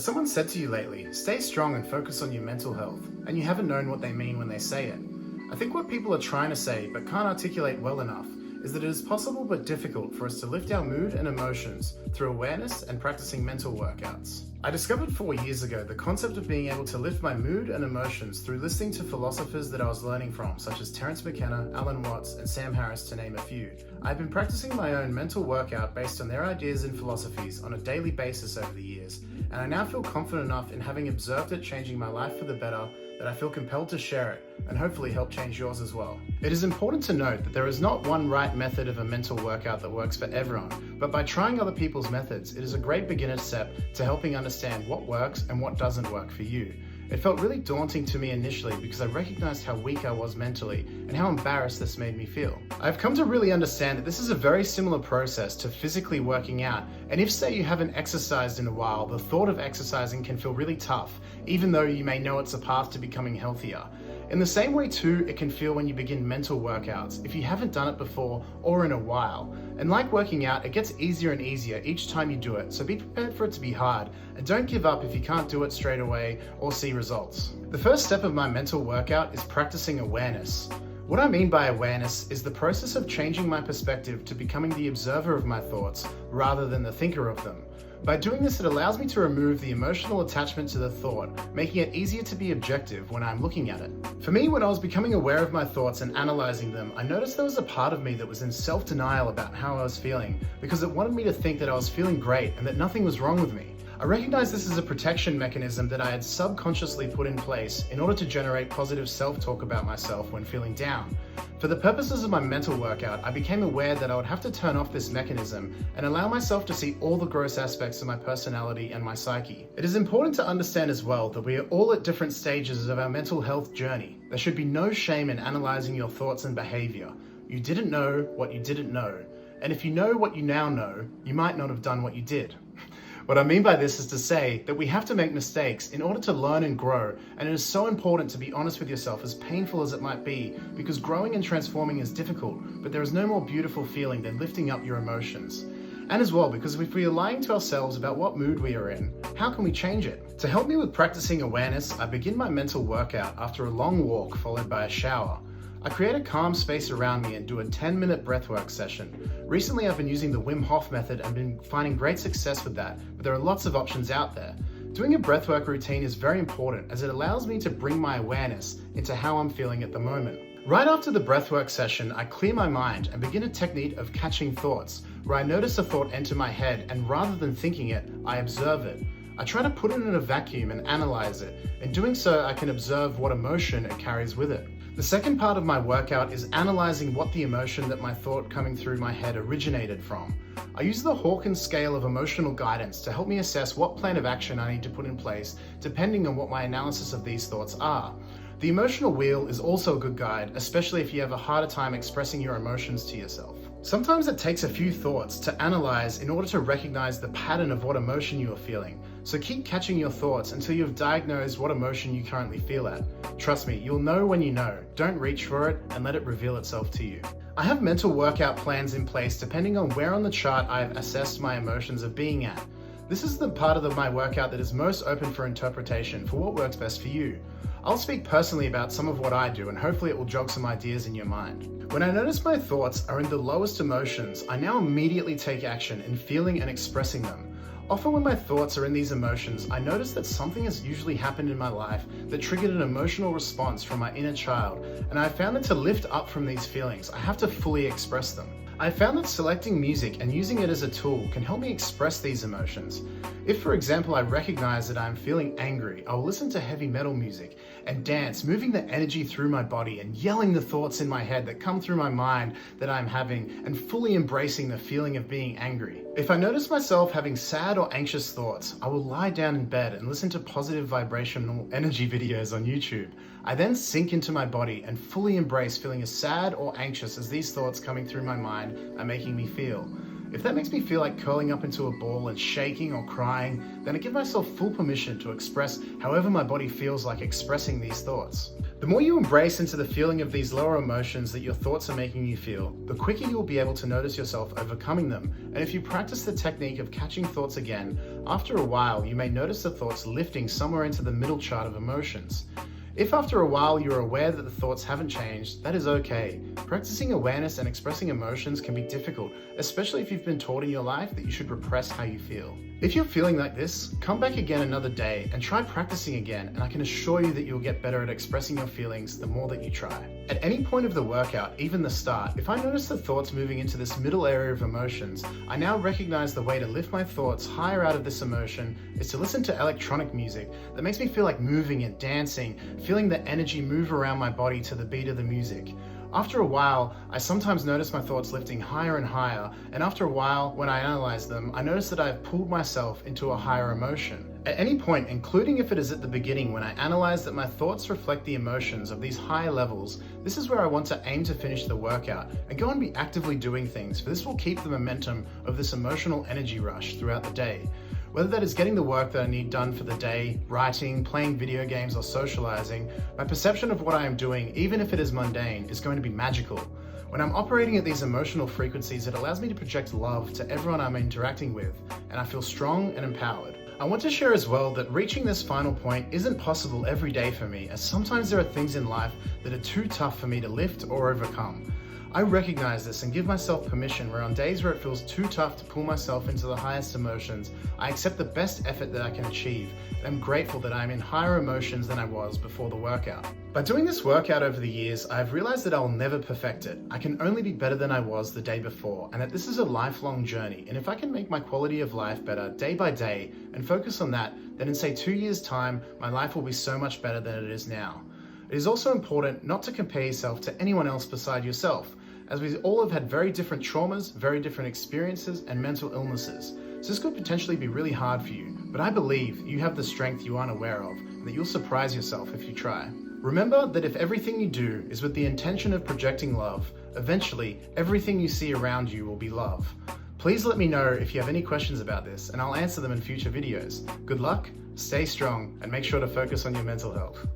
Someone said to you lately, stay strong and focus on your mental health, and you haven't known what they mean when they say it. I think what people are trying to say but can't articulate well enough is that it is possible but difficult for us to lift our mood and emotions through awareness and practicing mental workouts. I discovered 4 years ago the concept of being able to lift my mood and emotions through listening to philosophers that I was learning from, such as Terence McKenna, Alan Watts, and Sam Harris, to name a few. I've been practicing my own mental workout based on their ideas and philosophies on a daily basis over the years, and I now feel confident enough in having observed it changing my life for the better that I feel compelled to share it and hopefully help change yours as well. It is important to note that there is not one right method of a mental workout that works for everyone, but by trying other people's methods, it is a great beginner step to helping understand what works and what doesn't work for you. It felt really daunting to me initially because I recognized how weak I was mentally and how embarrassed this made me feel. I've come to really understand that this is a very similar process to physically working out, and if say you haven't exercised in a while, the thought of exercising can feel really tough, even though you may know it's a path to becoming healthier. In the same way too, it can feel when you begin mental workouts if you haven't done it before or in a while. And like working out, it gets easier and easier each time you do it, so be prepared for it to be hard and don't give up if you can't do it straight away or see results. The first step of my mental workout is practicing awareness. What I mean by awareness is the process of changing my perspective to becoming the observer of my thoughts rather than the thinker of them. By doing this, it allows me to remove the emotional attachment to the thought, making it easier to be objective when I'm looking at it. For me, when I was becoming aware of my thoughts and analyzing them, I noticed there was a part of me that was in self-denial about how I was feeling because it wanted me to think that I was feeling great and that nothing was wrong with me. I recognized this as a protection mechanism that I had subconsciously put in place in order to generate positive self-talk about myself when feeling down. For the purposes of my mental workout, I became aware that I would have to turn off this mechanism and allow myself to see all the gross aspects of my personality and my psyche. It is important to understand as well that we are all at different stages of our mental health journey. There should be no shame in analyzing your thoughts and behavior. You didn't know what you didn't know. And if you know what you now know, you might not have done what you did. What I mean by this is to say that we have to make mistakes in order to learn and grow, and it is so important to be honest with yourself, as painful as it might be, because growing and transforming is difficult, but there is no more beautiful feeling than lifting up your emotions. And as well, because if we are lying to ourselves about what mood we are in, how can we change it? To help me with practicing awareness, I begin my mental workout after a long walk followed by a shower. I create a calm space around me and do a 10-minute breathwork session. Recently I've been using the Wim Hof method and been finding great success with that, but there are lots of options out there. Doing a breathwork routine is very important as it allows me to bring my awareness into how I'm feeling at the moment. Right after the breathwork session, I clear my mind and begin a technique of catching thoughts, where I notice a thought enter my head and rather than thinking it, I observe it. I try to put it in a vacuum and analyze it. In doing so, I can observe what emotion it carries with it. The second part of my workout is analyzing what the emotion that my thought coming through my head originated from. I use the Hawkins scale of emotional guidance to help me assess what plan of action I need to put in place depending on what my analysis of these thoughts are. The emotional wheel is also a good guide, especially if you have a harder time expressing your emotions to yourself. Sometimes it takes a few thoughts to analyze in order to recognize the pattern of what emotion you are feeling. So keep catching your thoughts until you have diagnosed what emotion you currently feel at. Trust me, you'll know when you know. Don't reach for it and let it reveal itself to you. I have mental workout plans in place depending on where on the chart I have assessed my emotions of being at. This is the part of my workout that is most open for interpretation for what works best for you. I'll speak personally about some of what I do and hopefully it will jog some ideas in your mind. When I notice my thoughts are in the lowest emotions, I now immediately take action in feeling and expressing them. Often when my thoughts are in these emotions, I notice that something has usually happened in my life that triggered an emotional response from my inner child, and I found that to lift up from these feelings, I have to fully express them. I found that selecting music and using it as a tool can help me express these emotions. If, for example, I recognize that I'm feeling angry, I'll listen to heavy metal music and dance, moving the energy through my body and yelling the thoughts in my head that come through my mind that I'm having and fully embracing the feeling of being angry. If I notice myself having sad or anxious thoughts, I will lie down in bed and listen to positive vibrational energy videos on YouTube. I then sink into my body and fully embrace feeling as sad or anxious as these thoughts coming through my mind are making me feel. If that makes me feel like curling up into a ball and shaking or crying, then I give myself full permission to express however my body feels like expressing these thoughts. The more you embrace into the feeling of these lower emotions that your thoughts are making you feel, the quicker you'll be able to notice yourself overcoming them. And if you practice the technique of catching thoughts again, after a while you may notice the thoughts lifting somewhere into the middle chart of emotions. If after a while you're aware that the thoughts haven't changed, that is okay. Practicing awareness and expressing emotions can be difficult, especially if you've been taught in your life that you should repress how you feel. If you're feeling like this, come back again another day and try practicing again, and I can assure you that you'll get better at expressing your feelings the more that you try. At any point of the workout, even the start, if I notice the thoughts moving into this middle area of emotions, I now recognize the way to lift my thoughts higher out of this emotion is to listen to electronic music that makes me feel like moving and dancing, feeling the energy move around my body to the beat of the music. After a while, I sometimes notice my thoughts lifting higher and higher, and after a while, when I analyze them, I notice that I have pulled myself into a higher emotion. At any point, including if it is at the beginning when I analyze that my thoughts reflect the emotions of these higher levels, this is where I want to aim to finish the workout and go and be actively doing things, for this will keep the momentum of this emotional energy rush throughout the day. Whether that is getting the work that I need done for the day, writing, playing video games, or socializing, my perception of what I am doing, even if it is mundane, is going to be magical. When I'm operating at these emotional frequencies, it allows me to project love to everyone I'm interacting with, and I feel strong and empowered. I want to share as well that reaching this final point isn't possible every day for me, as sometimes there are things in life that are too tough for me to lift or overcome. I recognize this and give myself permission where on days where it feels too tough to pull myself into the highest emotions, I accept the best effort that I can achieve, and I'm grateful that I'm in higher emotions than I was before the workout. By doing this workout over the years, I've realized that I'll never perfect it. I can only be better than I was the day before, and that this is a lifelong journey, and if I can make my quality of life better day by day and focus on that, then in say 2 years' time, my life will be so much better than it is now. It is also important not to compare yourself to anyone else beside yourself, as we all have had very different traumas, very different experiences, and mental illnesses. So this could potentially be really hard for you, but I believe you have the strength you aren't aware of, and that you'll surprise yourself if you try. Remember that if everything you do is with the intention of projecting love, eventually everything you see around you will be love. Please let me know if you have any questions about this, and I'll answer them in future videos. Good luck, stay strong, and make sure to focus on your mental health.